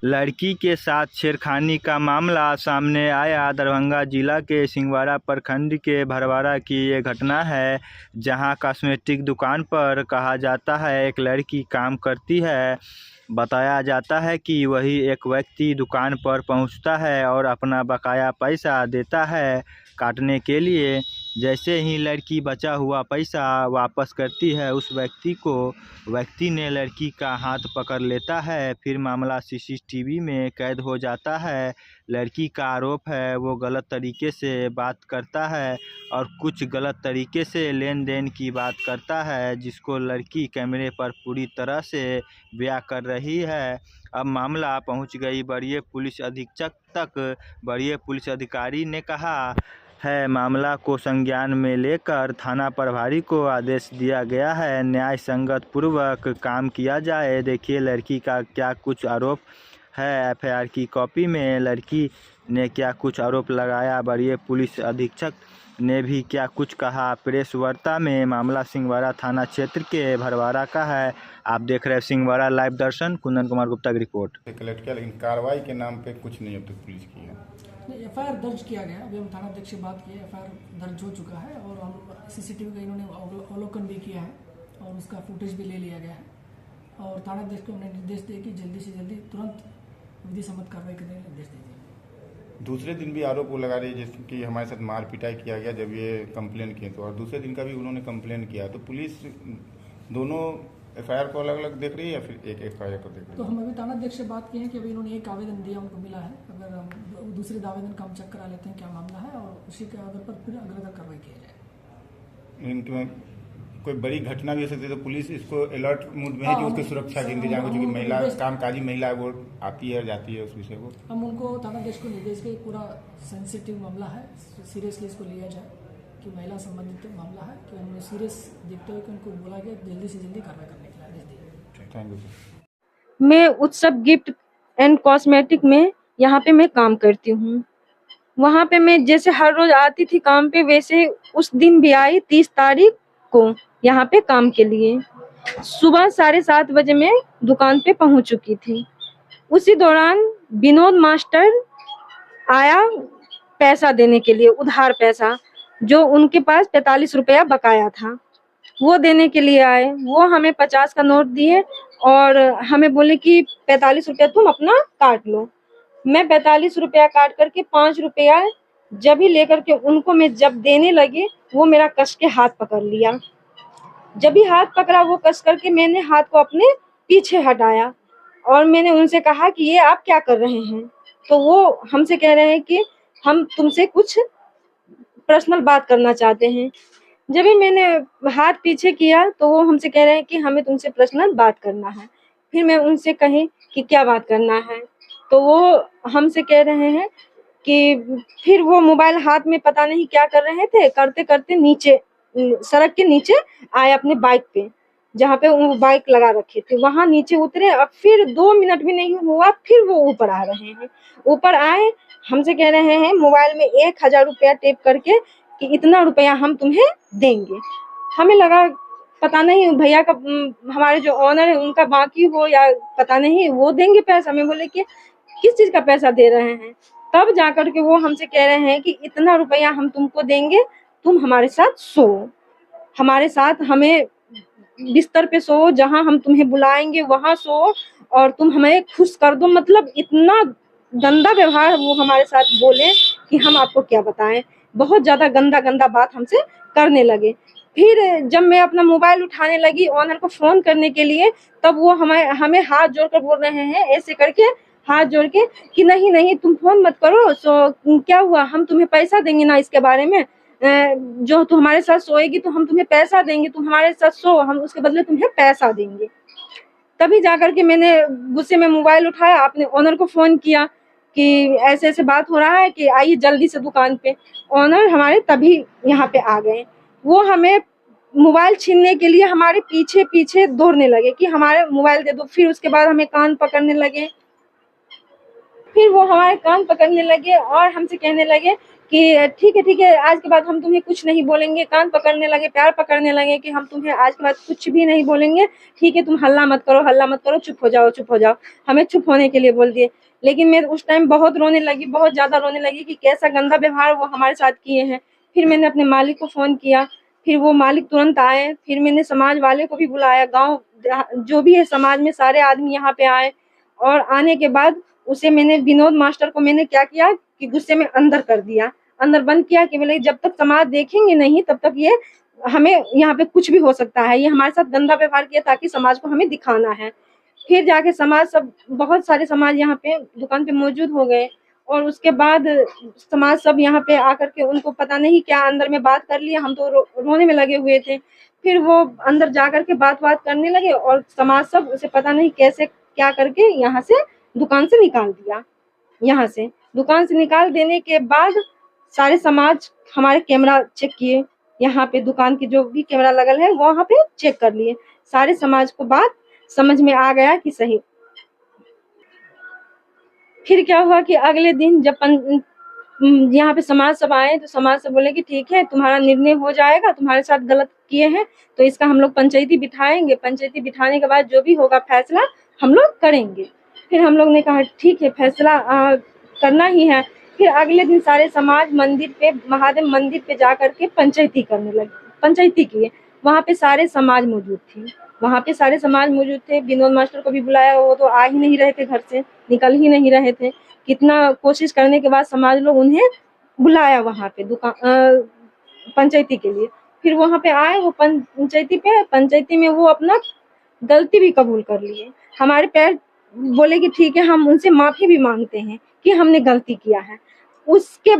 लड़की के साथ छेड़खानी का मामला सामने आया। दरभंगा जिला के सिंहवाड़ा प्रखंड के भरवाड़ा की ये घटना है, जहां कॉस्मेटिक दुकान पर कहा जाता है एक लड़की काम करती है। बताया जाता है कि वही एक व्यक्ति दुकान पर पहुंचता है और अपना बकाया पैसा देता है काटने के लिए। जैसे ही लड़की बचा हुआ पैसा वापस करती है उस व्यक्ति ने लड़की का हाथ पकड़ लेता है। फिर मामला सीसीटीवी में कैद हो जाता है। लड़की का आरोप है वो गलत तरीके से बात करता है और कुछ गलत तरीके से लेन देन की बात करता है, जिसको लड़की कैमरे पर पूरी तरह से बयां कर रही है। अब मामला पहुंच गई वरीय पुलिस अधीक्षक तक। वरीय पुलिस अधिकारी ने कहा है मामला को संज्ञान में लेकर थाना प्रभारी को आदेश दिया गया है, न्याय संगत पूर्वक काम किया जाए। देखिए लड़की का क्या कुछ आरोप है। एफआईआर की कॉपी में लड़की ने क्या कुछ आरोप लगाया, वरीय पुलिस अधीक्षक ने भी क्या कुछ कहा। प्रेस वार्ता में मामला सिंहवाड़ा थाना क्षेत्र के भरवाड़ा का है। आप देख रहे हैं सिंहवाड़ा लाइव दर्शन। कुंदन कुमार गुप्ता की रिपोर्ट। कलेक्ट किया, लेकिन कार्रवाई के नाम पे कुछ नहीं अब तक पुलिस की है। एफआईआर दर्ज किया गया। अभी हम थाना अध्यक्ष से बात किए, एफआईआर दर्ज हो चुका है और हम सीसीटीवी का इन्होंने अवलोकन भी किया है और उसका फुटेज भी ले लिया गया है और थाना अध्यक्ष को हमने निर्देश दिए कि जल्दी से जल्दी तुरंत विधि सम्मत कार्रवाई करने का निर्देश दीजिए। दूसरे दिन भी आरोप वो लगा रही है जैसे कि हमारे साथ मार पिटाई किया गया जब ये कंप्लेन किए तो, और दूसरे दिन का भी उन्होंने कंप्लेन किया। तो पुलिस दोनों एफआईआर को अलग अलग देख रही है या फिर एक एफआईआर को देख रही है? तो हम अभी थाना अध्यक्ष से बात की है कि अभी इन्होंने एक आवेदन दिया, उनको मिला है। अगर हम दूसरे आवेदन का हम चेक करा लेते हैं क्या मामला है और उसी के आधार पर फिर अग्रतर कार्रवाई की जाए। लेकिन कोई बड़ी घटना भी हो सकती है तो पुलिस इसको अलर्ट मूड में है कि उसकी सुरक्षा के इंतजाम हो, क्योंकि महिला कामकाजी महिला वो आती है और जाती है उस विषय को। हम उनको थाना अध्यक्ष को निर्देश के पूरा सेंसिटिव मामला है, सीरियसली इसको लिया जाए कि महिला संबंधित मामला है, कि उन्हें सीरियस देखते हुए कि उनको बोला गया जल्दी से जल्दी कार्रवाई करने के लिए आदेश दिए। Thank you. मैं उत्सव गिफ्ट एंड कॉस्मेटिक में यहाँ पे मैं काम करती हूँ। वहाँ पे मैं जैसे हर रोज आती थी काम पे, वैसे उस दिन भी आई 30 तारीख को यहाँ पे काम के लिए। सुबह 7:30 बजे मैं दुकान पे पहुँच चुकी थी। उसी दौरान विनोद मास्टर आया पैसा देने के लिए, उधार पैसा जो उनके पास 45 रुपया बकाया था वो देने के लिए आए। वो हमें 50 का नोट दिए और हमें बोले कि 45 रुपया तुम अपना काट लो। मैं 45 रुपया काट करके 5 रुपया जब ही लेकर के उनको मैं जब देने लगी, वो मेरा कस के हाथ पकड़ लिया। जब भी हाथ पकड़ा वो कस करके मैंने हाथ को अपने पीछे हटाया और मैंने उनसे कहा कि ये आप क्या कर रहे हैं। तो वो हमसे कह रहे हैं कि हम तुमसे कुछ पर्सनल बात करना चाहते हैं। जब भी मैंने हाथ पीछे किया तो वो हमसे कह रहे हैं कि हमें तुमसे पर्सनल बात करना है। फिर मैं उनसे कही कि क्या बात करना है, तो वो हमसे कह रहे हैं कि फिर वो मोबाइल हाथ में पता नहीं क्या कर रहे थे, करते करते नीचे सड़क के नीचे आए अपने बाइक पे, जहाँ पे वो बाइक लगा रखे थे वहां नीचे उतरे। अब फिर 2 मिनट भी नहीं हुआ, फिर वो ऊपर आ रहे हैं। ऊपर आए हमसे कह रहे हैं मोबाइल में 1000 रुपया टेप करके कि इतना रुपया हम तुम्हें देंगे। हमें लगा पता नहीं भैया का, हमारे जो ओनर है उनका बाकी हो या पता नहीं वो देंगे पैसा। हमें बोले कि किस चीज का पैसा दे रहे हैं। तब जाकर के वो हमसे कह रहे हैं कि इतना रुपया हम तुमको देंगे, तुम हमारे साथ सो, हमारे साथ हमें बिस्तर पे सो, जहां हम तुम्हें बुलाएंगे वहां सो और तुम हमें खुश कर दो। मतलब इतना गंदा व्यवहार वो हमारे साथ बोले कि हम आपको क्या बताएं। बहुत ज्यादा गंदा गंदा बात हमसे करने लगे। फिर जब मैं अपना मोबाइल उठाने लगी ओनर को फोन करने के लिए, तब वो हमें हाथ जोड़कर बोल रहे हैं, ऐसे करके हाथ जोड़ के कि नहीं नहीं तुम फोन मत करो, सो क्या हुआ, हम तुम्हें पैसा देंगे ना इसके बारे में, जो तुम हमारे साथ सोएगी तो हम तुम्हें पैसा देंगे, तुम हमारे साथ सो, हम उसके बदले तुम्हें पैसा देंगे। तभी जाकर के मैंने गुस्से में मोबाइल उठाया, अपने ओनर को फोन किया कि ऐसे ऐसे बात हो रहा है कि आइए जल्दी से दुकान पे। ओनर हमारे तभी यहाँ पे आ गए। वो हमें मोबाइल छीनने के लिए हमारे पीछे पीछे दौड़ने लगे कि हमारे मोबाइल दे दो। फिर उसके बाद हमें कान पकड़ने लगे। फिर वो हमारे कान पकड़ने लगे और हमसे कहने लगे कि ठीक है आज के बाद हम तुम्हें कुछ नहीं बोलेंगे, कान पकड़ने लगे, पैर पकड़ने लगे कि हम तुम्हें आज के बाद कुछ भी नहीं बोलेंगे, ठीक है तुम हल्ला मत करो, चुप हो जाओ। हमें चुप होने के लिए बोल दिए। लेकिन मैं उस टाइम बहुत रोने लगी, बहुत ज्यादा रोने लगी कि कैसा गंदा व्यवहार वो हमारे साथ किए हैं। फिर मैंने अपने मालिक को फोन किया, फिर वो मालिक तुरंत आए। फिर मैंने समाज वाले को भी बुलाया, गाँव जो भी है समाज में सारे आदमी यहाँ पे आए। और आने के बाद उसे मैंने विनोद मास्टर को मैंने क्या किया कि गुस्से में अंदर कर दिया, अंदर बंद किया कि बोले जब तक समाज देखेंगे नहीं तब तक ये हमें यहाँ पे कुछ भी हो सकता है, ये हमारे साथ गंदा व्यवहार किया ताकि समाज को हमें दिखाना है। फिर जाके समाज सब बहुत सारे समाज यहाँ पे दुकान पे मौजूद हो गए। और उसके बाद समाज सब यहाँ पे आकर के उनको पता नहीं क्या अंदर में बात कर लिया, हम तो रोने में लगे हुए थे। फिर वो अंदर जा करके बात करने लगे और समाज सब उसे पता नहीं कैसे क्या करके यहाँ से दुकान से निकाल दिया। यहाँ से दुकान से निकाल देने के बाद सारे समाज हमारे कैमरा चेक किए, यहाँ पे दुकान के जो भी कैमरा लगल है वहाँ पे चेक कर लिए। सारे समाज को बात समझ में आ गया कि सही। फिर क्या हुआ कि अगले दिन जब यहाँ पे समाज सब आए तो समाज सब बोले कि ठीक है तुम्हारा निर्णय हो जाएगा, तुम्हारे साथ गलत किए हैं तो इसका हम लोग पंचायती बिठाएंगे, पंचायती बिठाने के बाद जो भी होगा फैसला हम लोग करेंगे। फिर हम लोग ने कहा ठीक है फैसला करना ही है। फिर अगले दिन सारे समाज मंदिर पे, महादेव मंदिर पे जा करके पंचायती करने लगे, पंचायती किए। वहाँ पे सारे समाज मौजूद थे, वहाँ पे सारे समाज मौजूद थे। विनोद मास्टर को भी बुलाया, वो तो आ ही नहीं रहे थे, घर से निकल ही नहीं रहे थे। कितना कोशिश करने के बाद समाज लोग उन्हें बुलाया वहाँ पे दुकान पंचायती के लिए। फिर वहाँ पे आए वो पंचायती में वो अपना गलती भी कबूल कर लिए। हमारे पैर बोले कि ठीक है हम उनसे माफी भी मांगते हैं कि हमने गलती किया है। उसके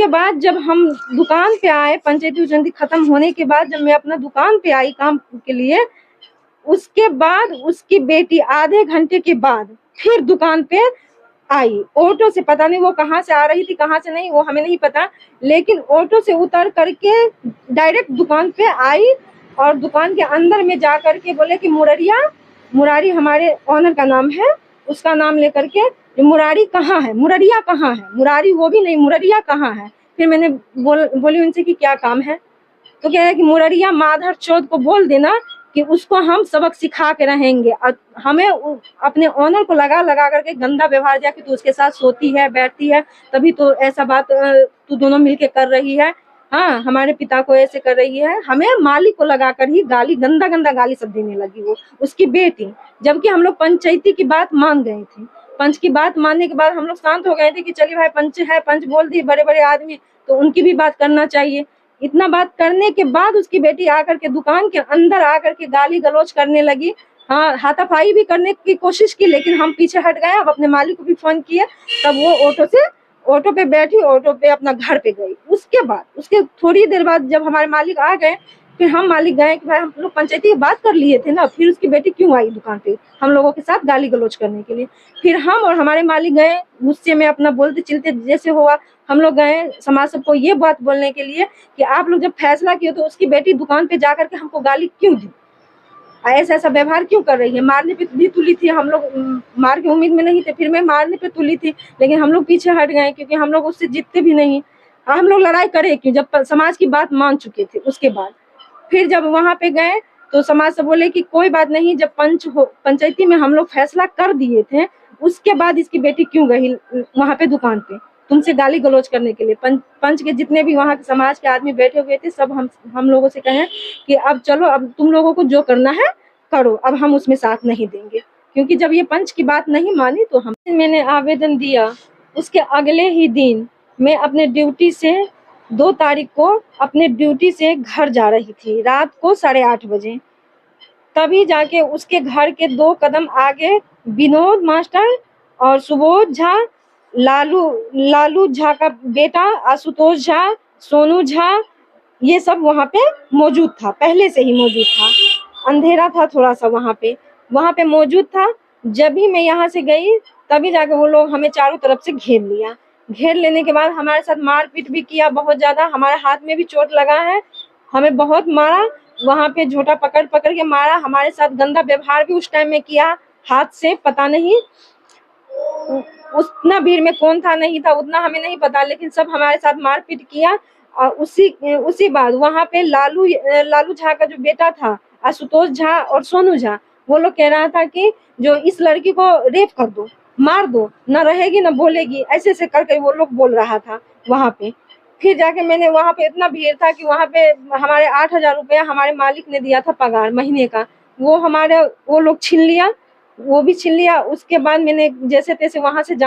बाद जब हम दुकान पे आए, पंचायती उचंती खत्म होने के बाद जब मैं अपना दुकान पे आई काम के लिए, उसके बाद उसकी बेटी आधे घंटे के बाद फिर दुकान पे आई ऑटो से। पता नहीं वो कहाँ से आ रही थी कहाँ से नहीं वो हमें नहीं पता, लेकिन ऑटो से उतर करके डायरेक्ट दुकान पे आई और दुकान के अंदर में जा करके बोले कि मुरारी हमारे ऑनर का नाम है, उसका नाम लेकर के मुरारी कहाँ है, मुररिया कहाँ है, मुरारी वो भी नहीं मुररिया कहाँ है। फिर मैंने बोली उनसे कि क्या काम है, तो कह रहे कि मुररिया माधर चौथ को बोल देना कि उसको हम सबक सिखा के रहेंगे। और हमें अपने ऑनर को लगा करके गंदा व्यवहार दिया कि तू उसके साथ सोती है बैठती है तभी तो ऐसा बात तू दोनों मिलके कर रही है, हाँ हमारे पिता को ऐसे कर रही है। हमें मालिक को लगा कर ही गाली, गंदा गाली सब देने लगी वो उसकी बेटी। जबकि हम लोग पंचायती की बात मान गए थे, पंच की बात मानने के बाद हम लोग शांत हो गए थे कि चलिए भाई पंच है, पंच बोल दी, बड़े बड़े आदमी तो उनकी भी बात करना चाहिए। इतना बात करने के बाद उसकी बेटी आकर के दुकान के अंदर आकर के गाली गलौज करने लगी। हाँ हाथापाई भी करने की कोशिश की लेकिन हम पीछे हट गए। अब अपने मालिक को भी फोन किया, तब वो ऑटो पे बैठी, ऑटो पे अपना घर पे गई। उसके थोड़ी देर बाद जब हमारे मालिक आ गए फिर हम मालिक गए कि भाई हम लोग पंचायती की बात कर लिए थे ना, फिर उसकी बेटी क्यों आई दुकान पे हम लोगों के साथ गाली गलौज करने के लिए। फिर हम और हमारे मालिक गए गुस्से में अपना बोलते चिल्ते जैसे हुआ, हम लोग गए समाज सबको ये बात बोलने के लिए कि आप लोग जब फैसला किए तो उसकी बेटी दुकान पे जाकर के हमको गाली क्यों दी, ऐसा व्यवहार क्यों कर रही है। मारने पे भी तुली थी, हम लोग मार के उम्मीद में नहीं थे, फिर मैं मारने पे तुली थी लेकिन हम लोग पीछे हट गए क्योंकि हम लोग उससे जीतते भी नहीं। हम लोग लड़ाई करे क्यों जब समाज की बात मान चुके थे। उसके बाद फिर जब वहां पे गए तो समाज से बोले कि कोई बात नहीं, जब पंचायती में हम लोग फैसला कर दिए थे उसके बाद इसकी बेटी क्यों गई वहां पे दुकान पे तुमसे गाली गलौज करने के लिए। पंच के जितने भी वहाँ के समाज के आदमी बैठे हुए थे सब हम लोगों से कहे कि अब चलो, अब तुम लोगों को जो करना है करो, अब हम उसमें साथ नहीं देंगे। क्योंकि जब ये पंच की बात नहीं मानी तो मैंने आवेदन दिया। उसके अगले ही दिन मैं अपने ड्यूटी से 2 तारीख को अपने ड्यूटी से घर जा रही थी रात को 8:30 बजे। तभी जाके उसके घर के 2 कदम आगे विनोद मास्टर और सुबोध झा, लालू झा का बेटा आशुतोष झा, सोनू झा, ये सब वहाँ पे मौजूद था, पहले से ही मौजूद था। अंधेरा था थोड़ा सा वहाँ पे मौजूद था। जब भी मैं यहाँ से गई तभी जाके वो लोग हमें चारों तरफ से घेर लिया। घेर लेने के बाद हमारे साथ मारपीट भी किया बहुत ज्यादा, हमारे हाथ में भी चोट लगा है, हमें बहुत मारा, वहाँ पे झोटा पकड़ के मारा। हमारे साथ गंदा व्यवहार भी उस टाइम में किया हाथ से, पता नहीं उतना भीड़ में कौन था नहीं था उतना हमें नहीं पता, लेकिन सब हमारे साथ मारपीट किया। और उसी बाद वहाँ पे लालू झा का जो बेटा था आशुतोष झा और सोनू झा, वो लोग कह रहा था कि जो इस लड़की को रेप कर दो, मार दो, न रहेगी न बोलेगी, ऐसे ऐसे करके वो लोग बोल रहा था वहाँ पे। फिर जाके मैंने वहाँ पे इतना भीड़ था कि वहाँ पे हमारे 8,000 रुपया हमारे मालिक ने दिया था पगार महीने का, वो लोग छीन लिया, वो भी छीन लिया। उसके बाद मैंने जैसे तैसे वहाँ से